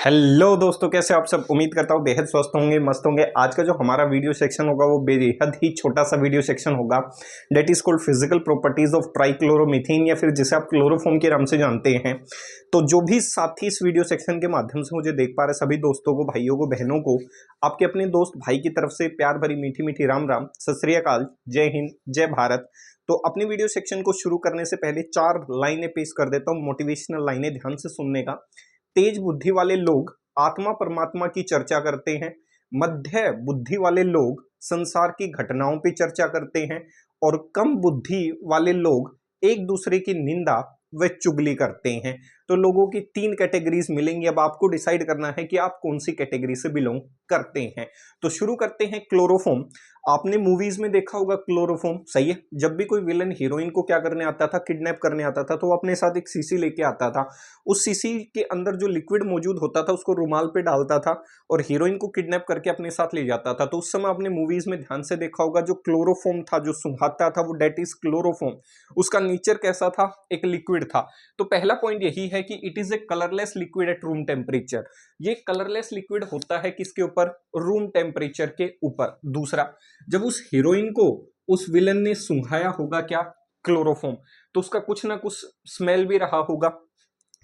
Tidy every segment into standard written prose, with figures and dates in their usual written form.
Hello दोस्तों, कैसे आप सब। उम्मीद करता हूँ बेहद स्वस्थ होंगे, मस्त होंगे। आज का जो हमारा वीडियो सेक्शन होगा वो बेहद ही छोटा सा वीडियो सेक्शन होगा। That is called physical properties of trichloromethane, या फिर जिसे आप क्लोरोफॉर्म के नाम से जानते हैं। तो जो भी साथी इस वीडियो सेक्शन के माध्यम से मुझे देख पा रहे सभी दोस्तों को, भाइयों को, बहनों को, आपके अपने दोस्त भाई की तरफ से प्यार भरी मीठी मीठी राम राम, सत श्री अकाल, जय हिंद, जय भारत। तो अपने वीडियो सेक्शन को शुरू करने से पहले 4 लाइनें पेश कर देता हूँ, मोटिवेशनल लाइनें, ध्यान से सुनने का। तेज बुद्धि वाले लोग आत्मा परमात्मा की चर्चा करते हैं। मध्य बुद्धि वाले लोग संसार की घटनाओं पे चर्चा करते हैं। और कम बुद्धि वाले लोग एक दूसरे की निंदा व चुगली करते हैं। तो लोगों की 3 कैटेगरीज मिलेंगी। अब आपको डिसाइड करना है कि आप कौन सी कैटेगरी से बिलोंग करते हैं। तो शुरू करते हैं। क्लोरोफॉर्म, आपने मूवीज में देखा होगा क्लोरोफॉर्म, सही है। जब भी कोई विलन हीरोइन को क्या करने आता था, किडनैप करने आता था, तो वो अपने साथ एक शीशी लेके आता था। उस शीशी के अंदर जो लिक्विड मौजूद होता था उसको रुमाल पे डालता था और हीरोइन को किडनैप करके अपने साथ ले जाता था। तो उस समय आपने मूवीज में ध्यान से देखा होगा, जो क्लोरोफॉर्म था, जो सुंघाता था, वो डेट इज क्लोरोफॉर्म। उसका नेचर कैसा था? एक लिक्विड था। तो पहला पॉइंट यही है कि it is a colourless liquid at room temperature. ये कलरलेस लिक्विड होता है किसके ऊपर? रूम टेम्परेचर के ऊपर। दूसरा, जब उस हीरोइन को उस विलन ने सुंघाया होगा क्या? क्लोरोफॉर्म, तो उसका कुछ ना कुछ स्मेल भी रहा होगा।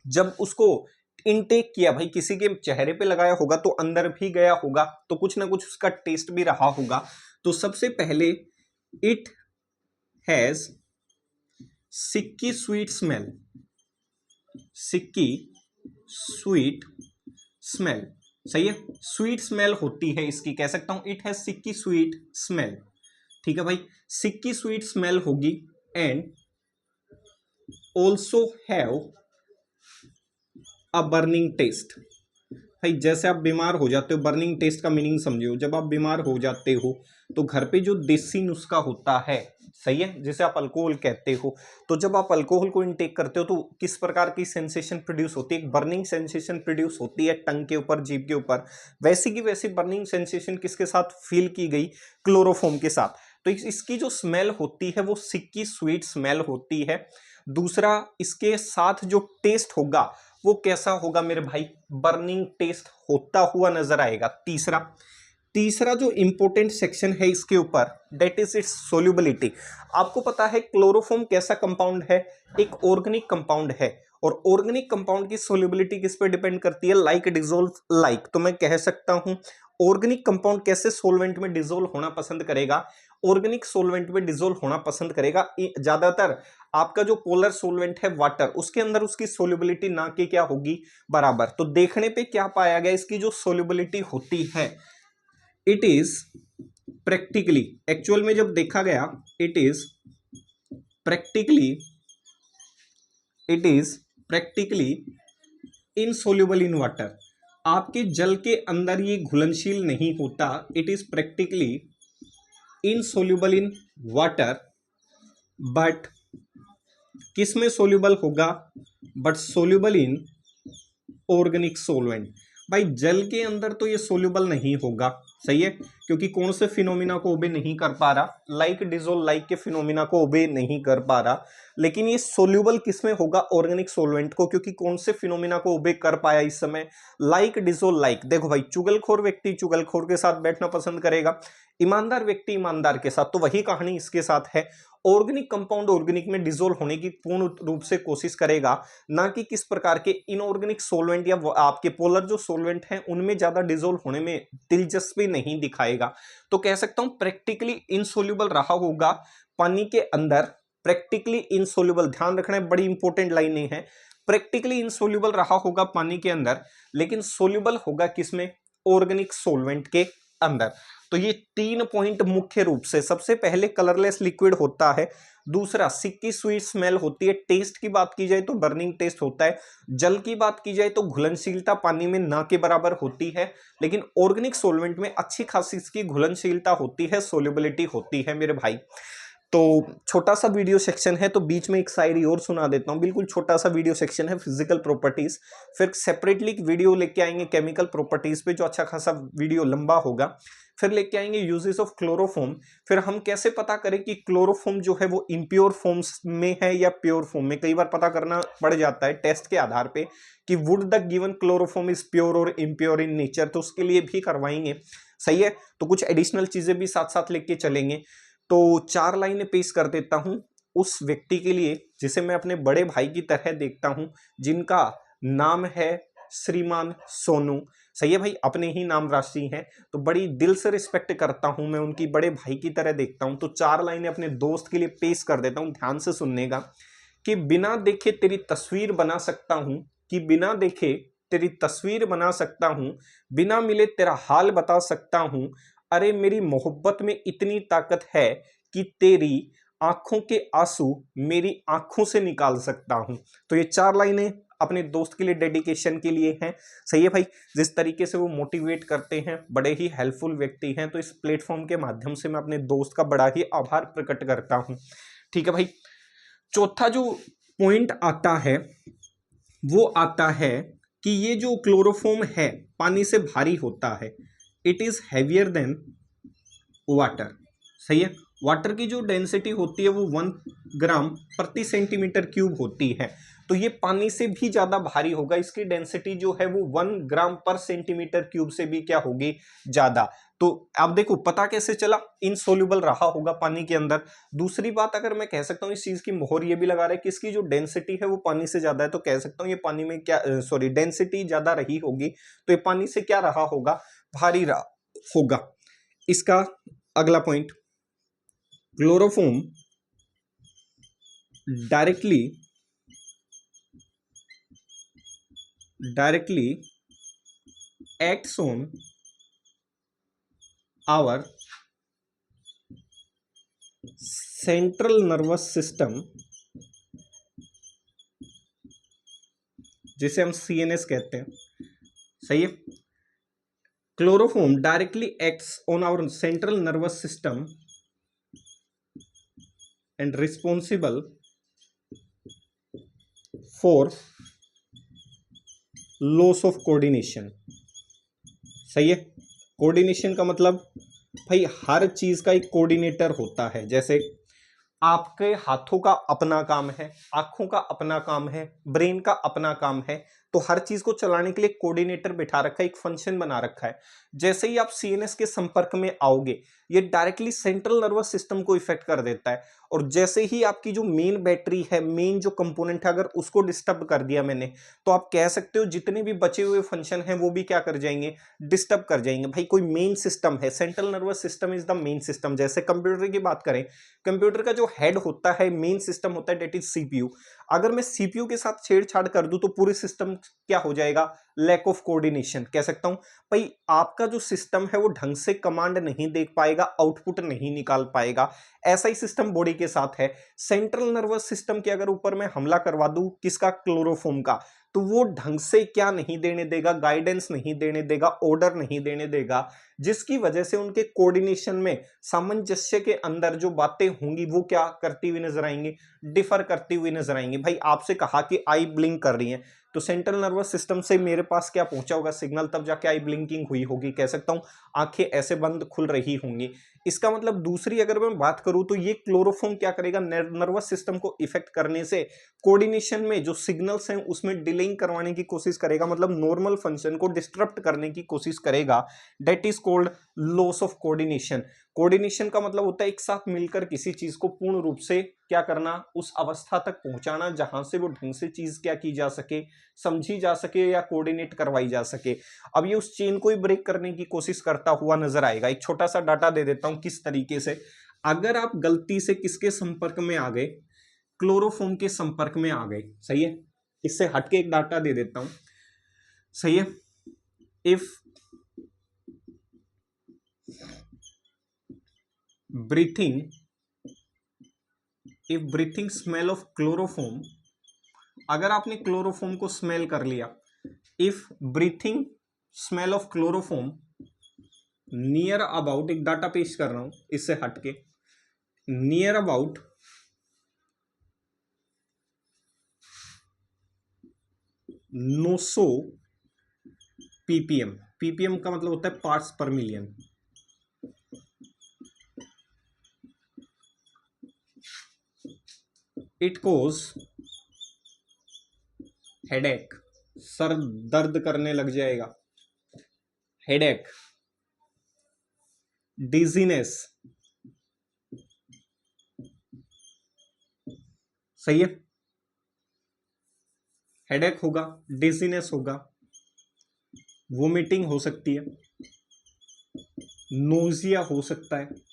जब उसको इनटेक किया, भाई किसी के चेहरे पे लगाया होगा तो अंदर भी गया होगा, तो कुछ ना कुछ उसका टेस्ट भी रहा होगा। तो सबसे पहले it has sickly sweet smell. Sikki sweet smell, सही है। स्वीट स्मेल होती है इसकी, कह सकता हूं it has sickly sweet smell. ठीक है भाई, सिक्की स्वीट स्मेल होगी। And also have a burning taste. भाई जैसे आप बीमार हो जाते हो, बर्निंग टेस्ट का मीनिंग समझियो। जब आप बीमार हो जाते हो तो घर पे जो देसी नुस्खा होता है, सही है, जिसे आप अल्कोहल कहते हो, तो जब आप अल्कोहल को इनटेक करते हो तो किस प्रकार की सेंसेशन प्रोड्यूस होती है? एक बर्निंग सेंसेशन प्रोड्यूस होती है टंग के ऊपर, जीभ के ऊपर। वैसी की वैसी बर्निंग सेंसेशन किसके साथ फील की गई? क्लोरोफॉर्म के साथ। तो इसकी जो स्मेल होती है वो सिक्की स्वीट स्मेल होती है। दूसरा, इसके साथ जो टेस्ट होगा वो कैसा होगा मेरे भाई? बर्निंग टेस्ट होता हुआ नजर आएगा। तीसरा जो इंपॉर्टेंट सेक्शन है इसके ऊपर, दैट इज इट्स सोल्यूबिलिटी। आपको पता है क्लोरोफॉर्म कैसा कंपाउंड है? एक ऑर्गेनिक कंपाउंड है। और ऑर्गेनिक कंपाउंड की सोल्यूबिलिटी किस पे डिपेंड करती है? Like dissolve like. तो मैं कह सकता हूं ऑर्गेनिक कंपाउंड कैसे सोलवेंट में डिसॉल्व होना पसंद करेगा? ऑर्गेनिक सोलवेंट में डिसॉल्व होना पसंद करेगा। ज्यादातर आपका जो पोलर सोलवेंट है वाटर, उसके अंदर उसकी सोल्यूबिलिटी ना कि क्या होगी? बराबर। तो देखने पे क्या पाया गया? इसकी जो सोल्यूबिलिटी होती है, इट इज प्रैक्टिकली, एक्चुअल में जब देखा गया, it is practically insoluble in water. आपके जल के अंदर ये घुलनशील नहीं होता। It is practically insoluble in water, but किस में सोल्यूबल होगा? But soluble in organic solvent. भाई जल के अंदर तो ये सोल्यूबल नहीं होगा, सही है, क्योंकि कौन से फिनोमिना को ओबे नहीं कर पा रहा? लाइक डिसॉल्व लाइक के फिनोमिना को ओबे नहीं कर पा रहा। लेकिन ये सोल्यूबल किस में होगा? ऑर्गेनिक सोलवेंट को, क्योंकि कौन से फिनोमिना को ओबे कर पाया इस समय? Like dissolve like. देखो भाई, चुगलखोर व्यक्ति चुगलखोर के साथ बैठना पसंद करेगा, ईमानदार व्यक्ति ईमानदार के साथ। तो वही कहानी इसके साथ है। ऑर्गेनिक कंपाउंड ऑर्गेनिक में डिसॉल्व होने की पूर्ण रूप से कोशिश करेगा, ना कि किस प्रकार के इनऑर्गेनिक सोलवेंट या आपके पोलर जो सोलवेंट हैं उनमें ज्यादा डिसॉल्व होने में दिलचस्पी नहीं दिखाएगा। तो कह सकता हूं प्रैक्टिकली इनसोल्यूबल रहा होगा पानी के अंदर। प्रैक्टिकली इनसोल्यूबल, ध्यान रखना है, बड़ी इंपॉर्टेंट लाइनें हैं। प्रैक्टिकली इनसोल्यूबल रहा होगा पानी के अंदर, लेकिन सोल्यूबल होगा किसमें? ऑर्गेनिक सोलवेंट के अंदर। तो ये 3 पॉइंट मुख्य रूप से, सबसे पहले कलरलेस लिक्विड होता है। दूसरा, सिक्की स्वीट स्मेल होती है। टेस्ट की बात की जाए तो बर्निंग टेस्ट होता है। जल की बात की जाए तो घुलनशीलता पानी में ना के बराबर होती है। लेकिन ऑर्गेनिक सोलवेंट में अच्छी खासी इसकी घुलनशीलता होती है, सोल्यूबिलिटी होती है मेरे भाई। तो छोटा सा वीडियो सेक्शन है, तो बीच में एक शायरी और सुना देता हूं। बिल्कुल छोटा सा वीडियो सेक्शन है फिजिकल प्रॉपर्टीज, फिर सेपरेटली वीडियो लेके आएंगे केमिकल प्रॉपर्टीज पे, जो अच्छा खासा वीडियो लंबा होगा। फिर लेके आएंगे यूजेस ऑफ क्लोरोफॉर्म। फिर हम कैसे पता करें कि क्लोरोफॉर्म जो है वो इम्प्योर फॉर्म्स में है या प्योर फॉर्म में, कई बार पता करना पड़ जाता है टेस्ट के आधार पे कि would the given chloroform is pure और इम्प्योर इन नेचर, तो उसके लिए भी करवाएंगे। सही है, तो कुछ एडिशनल चीजें भी साथ साथ लेके चलेंगे। तो 4 लाइनें पेश कर देता हूं उस व्यक्ति के लिए जिसे मैं अपने बड़े भाई की तरह देखता हूं, जिनका नाम है श्रीमान सोनू। सही है भाई, अपने ही नाम राशि हैं, तो बड़ी दिल से रिस्पेक्ट करता हूं मैं, उनकी बड़े भाई की तरह देखता हूं। तो 4 लाइनें अपने दोस्त के लिए पेश कर देता हूं, ध्यान से सुननेगा। कि बिना देखे तेरी तस्वीर बना सकता हूं, कि बिना देखे तेरी तस्वीर बना सकता हूं, बिना मिले तेरा हाल बता सकता हूं, अरे मेरी मोहब्बत में इतनी ताकत है कि तेरी आंखों के आंसू मेरी आंखों से निकाल सकता हूं। तो ये 4 लाइनें अपने दोस्त के लिए डेडिकेशन के लिए हैं। सही है भाई, जिस तरीके से वो मोटिवेट करते हैं, बड़े ही हेल्पफुल व्यक्ति हैं, तो इस प्लेटफॉर्म के माध्यम से मैं अपने दोस्त का बड़ा ही आभार प्रकट करता हूं। ठीक है भाई, चौथा जो पॉइंट आता है वो आता है कि ये जो क्लोरोफॉर्म है पानी से भारी होता है, it is heavier than water. सही है, वाटर की जो डेंसिटी होती है वो 1 ग्राम प्रति सेंटीमीटर क्यूब होती है, तो ये पानी से भी ज्यादा भारी होगा। इसकी डेंसिटी जो है वो 1 ग्राम पर सेंटीमीटर क्यूब से भी क्या होगी, ज्यादा। तो आप देखो पता कैसे चला, इनसोल्यूबल रहा होगा पानी के अंदर। दूसरी बात अगर मैं कह सकता हूँ इस चीज की मोहर ये भी लगा रहा है कि इसकी जो डेंसिटी है वो पानी से ज्यादा है, तो कह सकता हूँ ये पानी में क्या सॉरी डेंसिटी ज्यादा रही होगी, तो ये पानी से क्या रहा होगा, भारी रहा होगा। इसका अगला point, chloroform directly acts on our central nervous system, जिसे हम CNS कहते हैं। सही है, chloroform directly acts on our central nervous system and responsible for loss of coordination. सही है, कोऑर्डिनेशन का मतलब भाई हर चीज का एक कोऑर्डिनेटर होता है। जैसे आपके हाथों का अपना काम है, आंखों का अपना काम है, ब्रेन का अपना काम है, तो हर चीज को चलाने के लिए कोऑर्डिनेटर बिठा रखा है, एक फंक्शन बना रखा है। जैसे ही आप सीएनएस के संपर्क में आओगे, ये डायरेक्टली सेंट्रल नर्वस सिस्टम को इफेक्ट कर देता है, और जैसे ही आपकी जो मेन बैटरी है, मेन जो कंपोनेंट है, अगर उसको डिस्टर्ब कर दिया मैंने, तो आप कह सकते हो जितने भी बचे हुए फंक्शन हैं वो भी क्या कर जाएंगे, डिस्टर्ब कर जाएंगे। भाई कोई मेन सिस्टम है, central nervous system is the main system. जैसे कंप्यूटर की बात करें, कंप्यूटर का जो हेड होता है, मेन सिस्टम होता है, डेट इज सीपीयू। अगर मैं सीपीयू के साथ छेड़छाड़ कर दूं तो पूरे सिस्टम क्या हो जाएगा, लैक ऑफ कोऑर्डिनेशन कह सकता हूं। भाई आपका जो सिस्टम है वो ढंग से कमांड नहीं देख पाएगा, आउटपुट नहीं निकाल पाएगा। ऐसा ही सिस्टम बॉडी के साथ है। सेंट्रल नर्वस सिस्टम के अगर ऊपर मैं हमला करवा दूं किसका, क्लोरोफॉर्म का, तो वो ढंग से क्या नहीं देने देगा, गाइडेंस नहीं देने देगा, ऑर्डर नहीं देने देगा, जिसकी वजह से उनके कोऑर्डिनेशन में, सामंजस्य के अंदर जो बातें होंगी वो क्या करती हुई नजर आएंगी, डिफर करती हुई नजर आएंगी। भाई आपसे कहा कि आई ब्लिंक कर रही है, तो सेंट्रल नर्वस सिस्टम से मेरे पास क्या पहुंचा होगा सिग्नल, तब जाके आई ब्लिंकिंग हुई होगी। कह सकता हूं आंखें ऐसे बंद खुल रही होंगी। इसका मतलब दूसरी अगर मैं बात करूं तो ये क्लोरोफॉर्म क्या करेगा, नर्वस सिस्टम को इफेक्ट करने से कोऑर्डिनेशन में जो सिग्नल्स हैं उसमें डिलेइंग करवाने की कोशिश करेगा, मतलब नॉर्मल फंक्शन को डिस्टर्ब करने की कोशिश करेगा। That is called loss of coordination. Coordination का मतलब होता है एक साथ मिलकर किसी चीज को पूर्ण रूप से क्या करना, उस अवस्था तक पहुंचाना जहां से वो ढंग से चीज क्या की जा सके, समझी जा सके या कोऑर्डिनेट करवाई जा सके। अब ये उस चेन को ही ब्रेक करने की कोशिश करता हुआ नजर आएगा। एक छोटा सा डाटा दे देता हूं किस तरीके से, अगर आप गलती से किसके संपर्क में आ गए, क्लोरोफॉर्म के संपर्क में आ गए, सही है, इससे हटके एक डाटा दे देता हूं। सही है, if breathing smell of chloroform, अगर आपने क्लोरोफॉर्म को स्मेल कर लिया, if breathing smell of chloroform near about, एक डाटा पेश कर रहा हूं इससे हटके, नियर अबाउट 900 ppm, ppm का मतलब होता है parts per million, it cause headache, सर दर्द करने लग जाएगा, हेडेक, डिजीनेस, सही है, हेडेक होगा, डिजीनेस होगा, वोमिटिंग हो सकती है, नोजिया हो सकता है।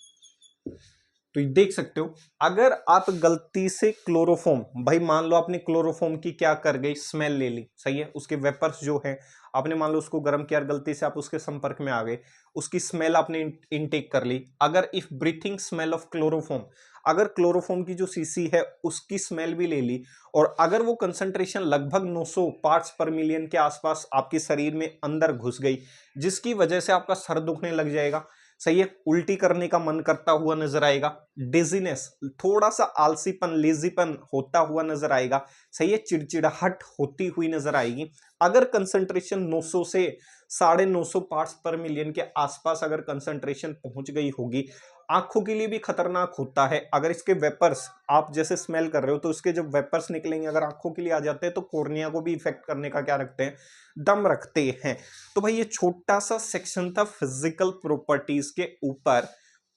तो ये देख सकते हो, अगर आप गलती से क्लोरोफॉर्म, भाई मान लो आपने क्लोरोफॉर्म की क्या कर गई, स्मेल ले ली, सही है, उसके वेपर्स जो है आपने मान लो उसको गर्म किया, गलती से आप उसके संपर्क में आ गए, उसकी स्मेल आपने इनटेक कर ली। अगर if breathing smell of chloroform, अगर क्लोरोफॉर्म की जो सीसी है उसकी स्मेल भी ले ली, और अगर वो कंसंट्रेशन लगभग 900 पार्ट्स पर मिलियन के आसपास आपके शरीर में अंदर घुस गई, जिसकी वजह से आपका सर दुखने लग जाएगा, सही है, उल्टी करने का मन करता हुआ नजर आएगा, डिजीनेस, थोड़ा सा आलसीपन, लेजीपन होता हुआ नजर आएगा, सही है, चिड़चिड़ाहट होती हुई नजर आएगी। अगर कंसंट्रेशन 900 से 950 पार्ट्स पर मिलियन के आसपास अगर कंसंट्रेशन पहुंच गई होगी, आंखों के लिए भी खतरनाक होता है। अगर इसके वेपर्स आप जैसे स्मेल कर रहे हो तो इसके जब वेपर्स निकलेंगे अगर आंखों के लिए आ जाते हैं तो कॉर्निया को भी इफेक्ट करने का क्या रखते हैं, दम रखते हैं। तो भाई ये छोटा सा सेक्शन था फिजिकल प्रॉपर्टीज के ऊपर।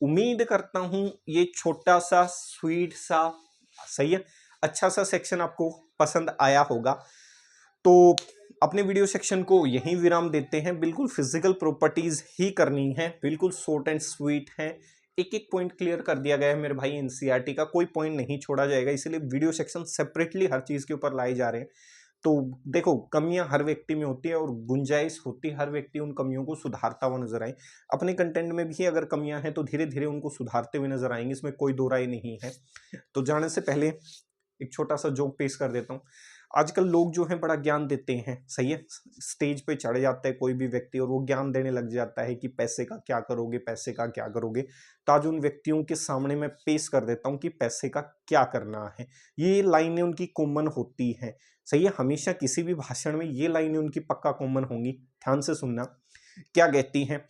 उम्मीद करता हूं ये छोटा सा स्वीट सा, सही है, अच्छा सा सेक्शन आपको पसंद आया होगा। तो अपने वीडियो सेक्शन को यहीं विराम देते हैं। बिल्कुल फिजिकल प्रॉपर्टीज ही करनी है, बिल्कुल शॉर्ट एंड स्वीट है, एक एक पॉइंट क्लियर कर दिया गया है मेरे भाई, एनसीईआरटी का कोई पॉइंट नहीं छोड़ा जाएगा, इसलिए वीडियो सेक्शन सेपरेटली हर चीज के ऊपर लाए जा रहे हैं। तो देखो, कमियां हर व्यक्ति में होती है और गुंजाइश होती है हर व्यक्ति उन कमियों को सुधारता हुआ नजर आए। अपने कंटेंट में भी अगर कमियां हैं तो धीरे धीरे उनको सुधारते हुए नजर आएंगे, इसमें कोई दो राय नहीं है। तो जाने से पहले एक छोटा सा जोक पेश कर देता हूँ। आजकल लोग जो हैं बड़ा ज्ञान देते हैं, सही है, स्टेज पे चढ़ जाता है कोई भी व्यक्ति और वो ज्ञान देने लग जाता है कि पैसे का क्या करोगे, पैसे का क्या करोगे। तो आज उन व्यक्तियों के सामने मैं पेश कर देता हूँ कि पैसे का क्या करना है। ये लाइनें उनकी कॉमन होती हैं, सही है, हमेशा किसी भी भाषण में ये लाइनें उनकी पक्का कॉमन होंगी। ध्यान से सुनना, क्या कहती हैं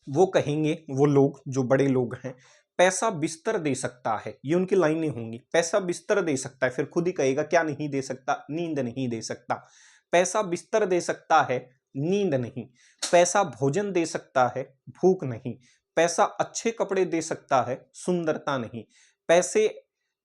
वो, कहेंगे वो लोग जो बड़े लोग हैं, पैसा बिस्तर दे सकता है, ये उनकी लाइनें होंगी। पैसा बिस्तर दे सकता है, फिर खुद ही कहेगा क्या नहीं दे सकता, नींद नहीं दे सकता। पैसा बिस्तर दे सकता है, नींद नहीं। पैसा भोजन दे सकता है, भूख नहीं। पैसा अच्छे कपड़े दे सकता है, सुंदरता नहीं। पैसे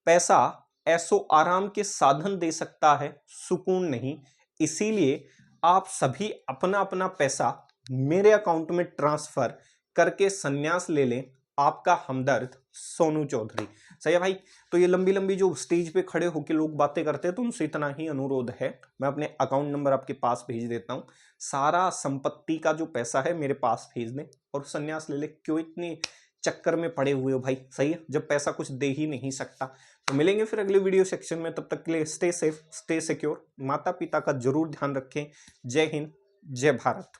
पैसा ऐसो आराम के साधन दे सकता है, सुकून नहीं। इसीलिए आप सभी अपना अपना पैसा मेरे अकाउंट में ट्रांसफर करके संन्यास ले लें। आपका हमदर्द सोनू चौधरी। सही है भाई। तो ये लंबी लंबी जो स्टेज पे खड़े होकर लोग बातें करते हैं तो उनसे इतना ही अनुरोध है, मैं अपने अकाउंट नंबर आपके पास भेज देता हूँ, सारा संपत्ति का जो पैसा है मेरे पास भेज दें और संन्यास ले ले। क्यों इतने चक्कर में पड़े हुए हो भाई, सही है, जब पैसा कुछ दे ही नहीं सकता। तो मिलेंगे फिर अगले वीडियो सेक्शन में, तब तक के लिए स्टे सेफ, स्टे सिक्योर, माता पिता का जरूर ध्यान रखें। जय हिंद, जय भारत।